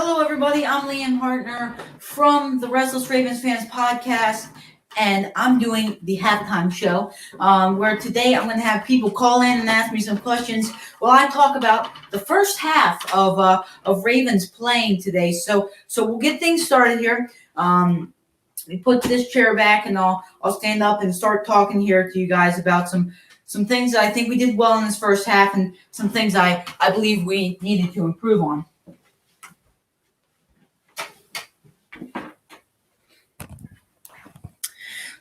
Hello, everybody. I'm Liam Hartner from the Restless Ravens Fans podcast, and I'm doing the halftime show where today I'm going to have people call in and ask me some questions while I talk about the first half of Ravens playing today. So we'll get things started here. We put this chair back, and I'll stand up and start talking here to you guys about some things that I think we did well in this first half, and some things I believe we needed to improve on.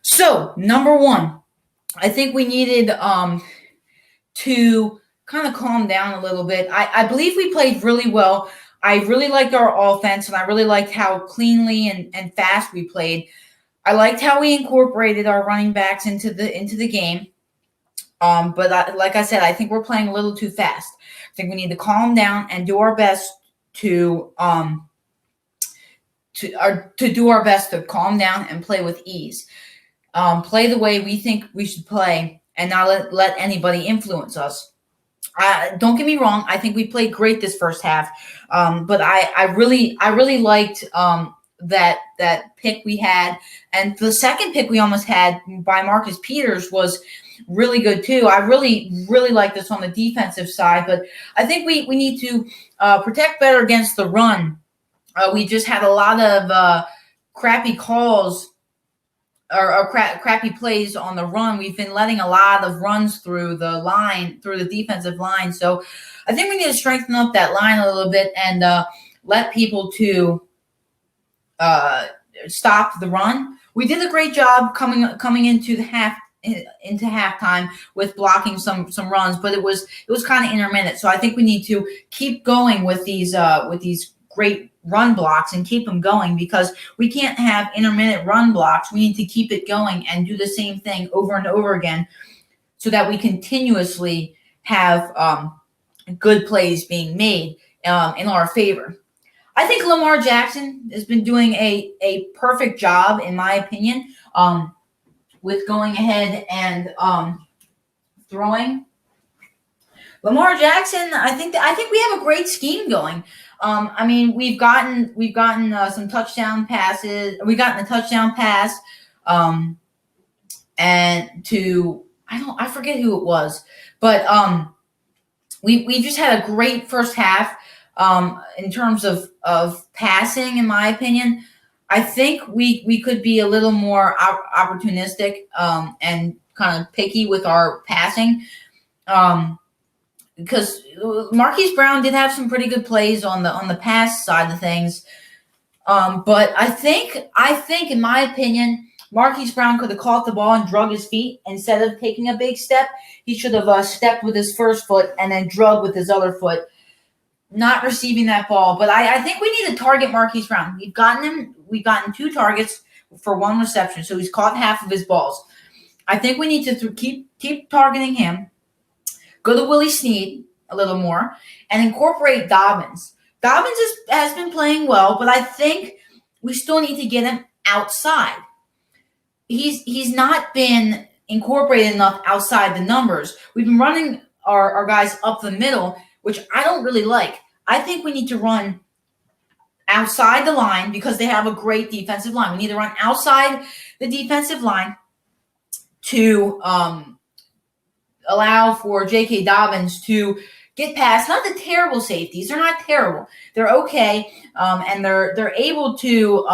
So, number one, I think we needed to kind of calm down a little bit. I believe we played really well. I really liked our offense, and I really liked how cleanly and fast we played. I liked how we incorporated our running backs into the game. But like I said, I think we're playing a little too fast. I think we need to calm down and do our best to do our best to calm down and play with ease. Play the way we think we should play, and not let anybody influence us. Don't get me wrong. I think we played great this first half, but I really liked that pick we had, and the second pick we almost had by Marcus Peters was really good too. I really like this on the defensive side, but I think we need to protect better against the run. We just had a lot of crappy calls or crappy plays on the run. We've been letting a lot of runs through the defensive line. So I think we need to strengthen up that line a little bit and let people to stop the run. We did a great job coming into halftime with blocking some runs, but it was kind of intermittent. So I think we need to keep going with these great run blocks and keep them going, because we can't have intermittent run blocks. We need to keep it going and do the same thing over and over again so that we continuously have good plays being made in our favor. I think Lamar Jackson has been doing a perfect job, in my opinion, with going ahead and throwing. Lamar Jackson, I think we have a great scheme going. I mean, we've gotten some touchdown passes. We gotten a touchdown pass, and to I forget who it was, but we just had a great first half in terms of passing. In my opinion, I think we could be a little more opportunistic and kind of picky with our passing. Because Marquise Brown did have some pretty good plays on the pass side of things, but I think in my opinion, Marquise Brown could have caught the ball and drug his feet instead of taking a big step. He should have stepped with his first foot and then drug with his other foot, not receiving that ball. But I think we need to target Marquise Brown. We've gotten 2 targets for 1 reception, so he's caught half of his balls. I think we need to keep targeting him. Go to Willie Snead a little more and incorporate Dobbins. Dobbins has been playing well, but I think we still need to get him outside. He's not been incorporated enough outside the numbers. We've been running our guys up the middle, which I don't really like. I think we need to run outside the line because they have a great defensive line. We need to run outside the defensive line to allow for J.K. Dobbins to get past. Not the terrible safeties; they're not terrible. They're okay, and they're able to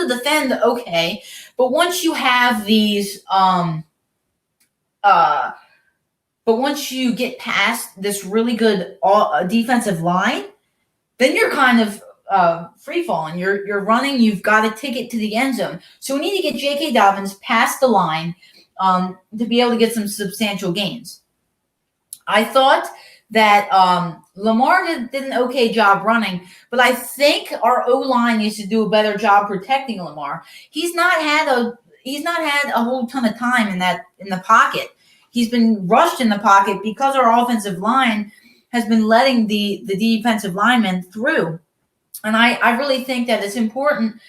defend okay. But once you have these, but once you get past this really good defensive line, then you're kind of free falling. You're running. You've got to take it to the end zone. So we need to get J.K. Dobbins past the line to be able to get some substantial gains. I thought that Lamar did an okay job running, but I think our O-line needs to do a better job protecting Lamar. He's not had a whole ton of time in the pocket. He's been rushed in the pocket because our offensive line has been letting the defensive linemen through. And I really think that it's important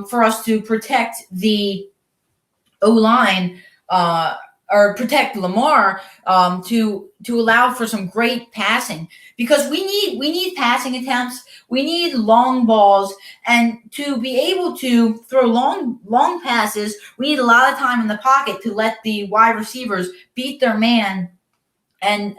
for us to protect the O-line or protect Lamar, to allow for some great passing, because we need passing attempts, we need long balls, and to be able to throw long passes, we need a lot of time in the pocket to let the wide receivers beat their man and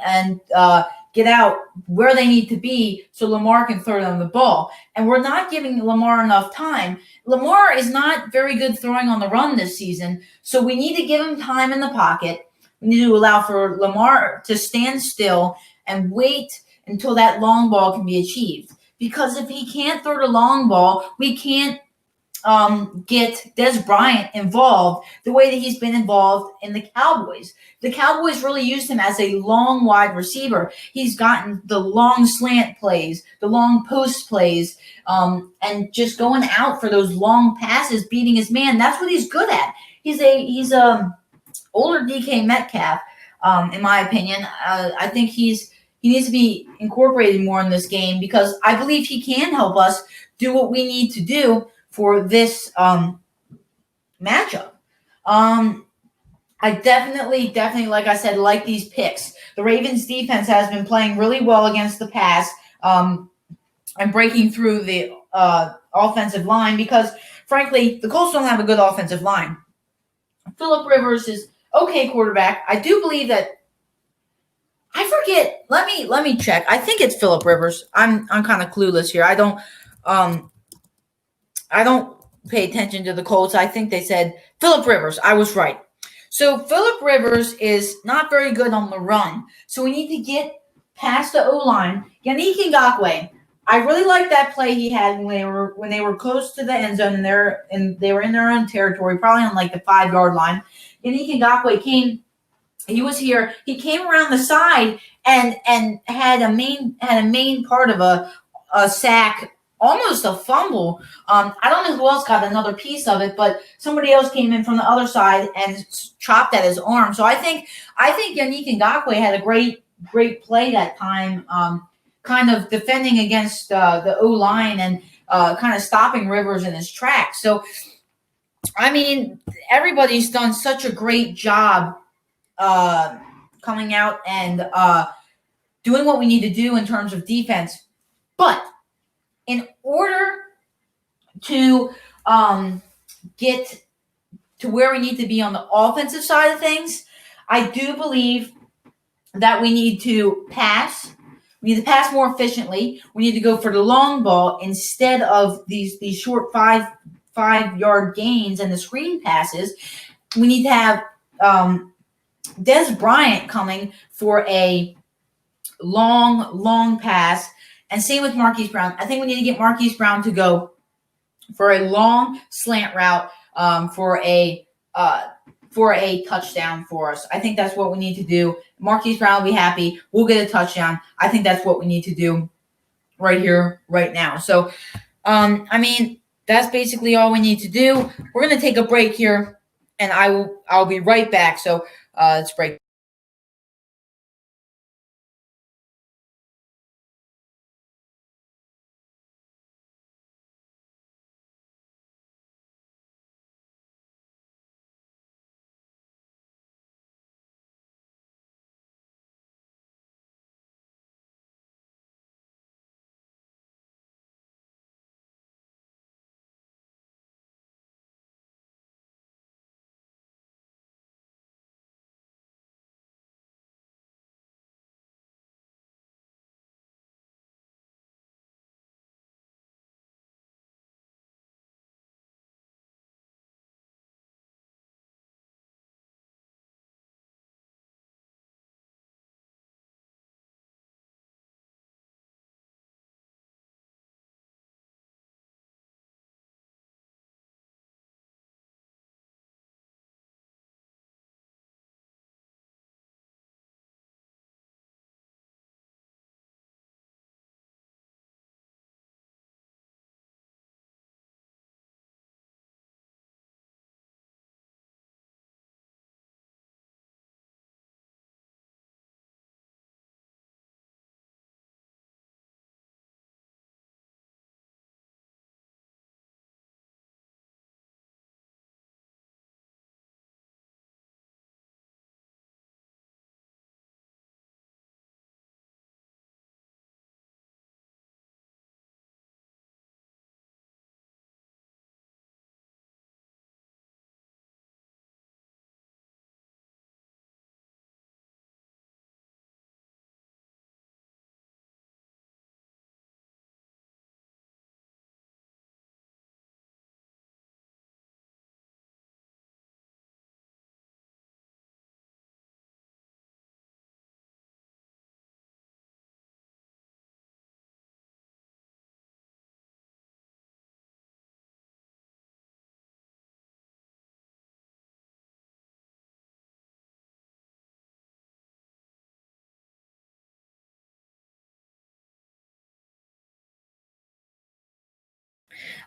get out where they need to be so Lamar can throw them the ball. And we're not giving Lamar enough time. Lamar is not very good throwing on the run this season, so we need to give him time in the pocket. We need to allow for Lamar to stand still and wait until that long ball can be achieved. Because if he can't throw the long ball, we can't get Des Bryant involved the way that he's been involved in the Cowboys. The Cowboys really used him as a long wide receiver. He's gotten the long slant plays, the long post plays, and just going out for those long passes, beating his man. That's what he's good at. He's a older DK Metcalf, in my opinion. I think he needs to be incorporated more in this game, because I believe he can help us do what we need to do for this matchup. I definitely, like I said, like these picks. The Ravens defense has been playing really well against the pass, and breaking through the offensive line, because, frankly, the Colts don't have a good offensive line. Philip Rivers is okay quarterback. I do believe that. I forget. Let me check. I think it's Philip Rivers. I'm kind of clueless here. I don't pay attention to the Colts. I think they said Philip Rivers. I was right. So Philip Rivers is not very good on the run. So we need to get past the O-line. Yannick Ngakoue. I really like that play he had when they were close to the end zone, and they were in their own territory, probably on like the 5-yard line. Yannick Ngakoue came. He was here. He came around the side and had a main part of a sack, almost a fumble. I don't know who else got another piece of it, but somebody else came in from the other side and chopped at his arm. So I think Yannick Ngakoue had a great play that time, kind of defending against the O line and kind of stopping Rivers in his tracks. So I mean, everybody's done such a great job coming out and doing what we need to do in terms of defense. But in order to get to where we need to be on the offensive side of things, I do believe that we need to pass. We need to pass more efficiently. We need to go for the long ball instead of these short 5-yard gains and the screen passes. We need to have Des Bryant coming for a long pass, and same with Marquise Brown. I think we need to get Marquise Brown to go for a long slant route, for a touchdown for us. I think that's what we need to do. Marquise Brown will be happy. We'll get a touchdown. I think that's what we need to do right here, right now. So, I mean, that's basically all we need to do. We're gonna take a break here, and I'll be right back. So, let's break.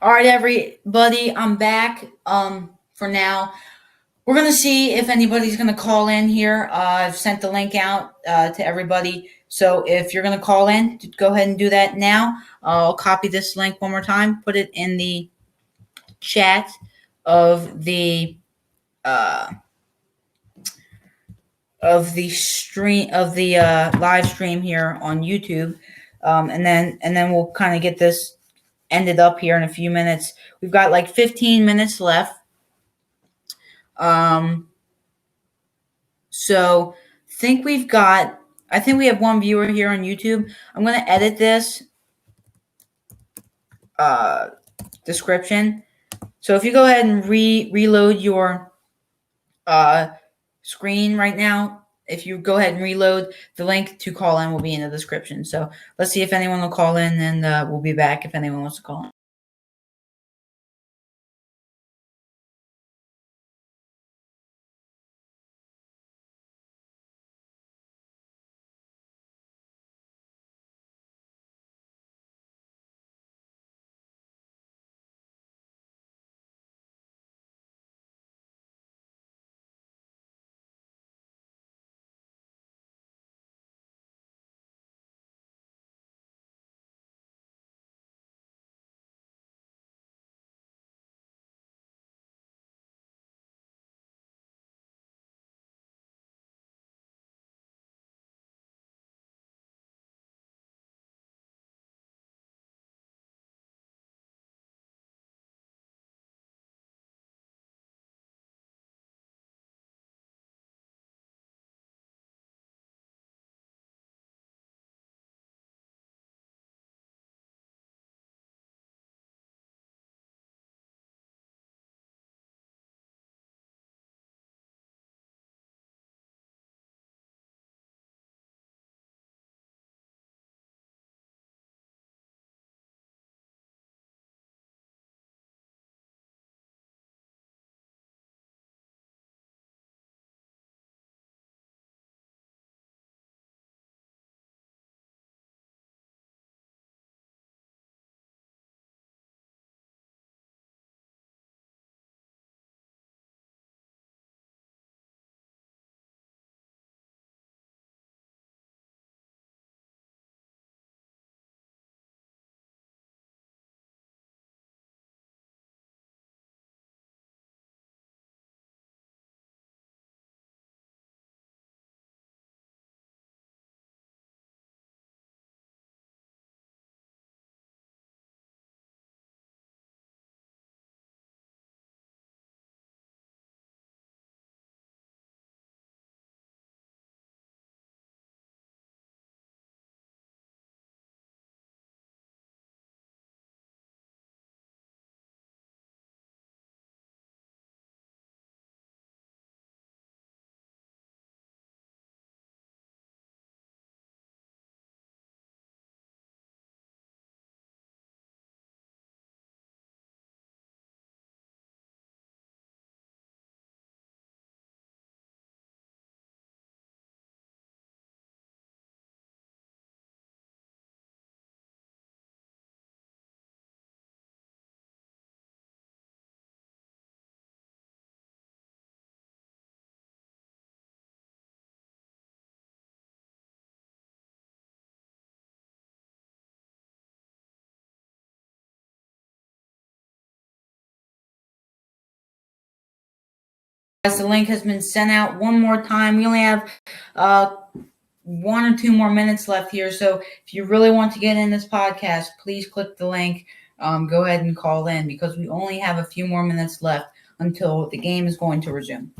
All right, everybody, I'm back. For now, we're gonna see if anybody's gonna call in here. I've sent the link out to everybody. So if you're gonna call in, go ahead and do that now. I'll copy this link one more time, put it in the chat of the uh, stream of the live stream here on YouTube, and then we'll kind of get this ended up here in a few minutes. We've got like 15 minutes left. So I think we have one viewer here on YouTube. I'm going to edit this description. So if you go ahead and reload your screen right now, if you go ahead and reload, the link to call in will be in the description. So let's see if anyone will call in, and we'll be back if anyone wants to call in. Guys, the link has been sent out one more time. We only have 1 or 2 more minutes left here. So if you really want to get in this podcast, please click the link. Go ahead and call in because we only have a few more minutes left until the game is going to resume.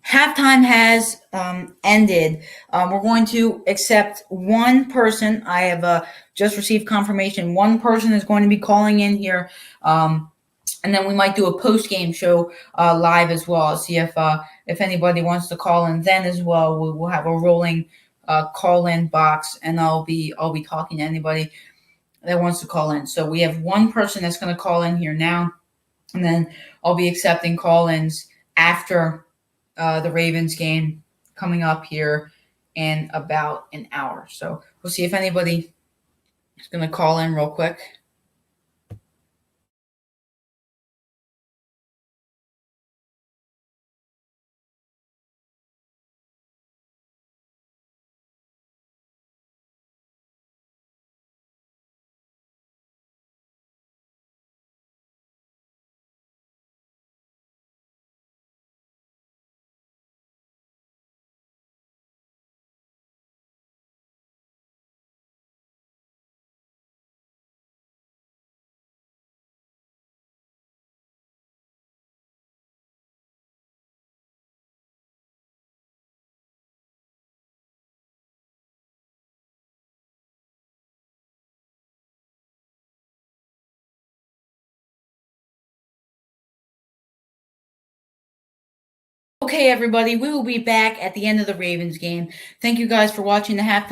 Halftime has ended. We're going to accept one person. I have just received confirmation. One person is going to be calling in here and then we might do a post game show live as well. See if anybody wants to call in then as well. We'll have a rolling call in box, and I'll be talking to anybody that wants to call in. So we have one person that's going to call in here now, and then I'll be accepting call ins after the Ravens game coming up here in about an hour. So we'll see if anybody is going to call in real quick. Okay, everybody, we will be back at the end of the Ravens game. Thank you guys for watching the halftime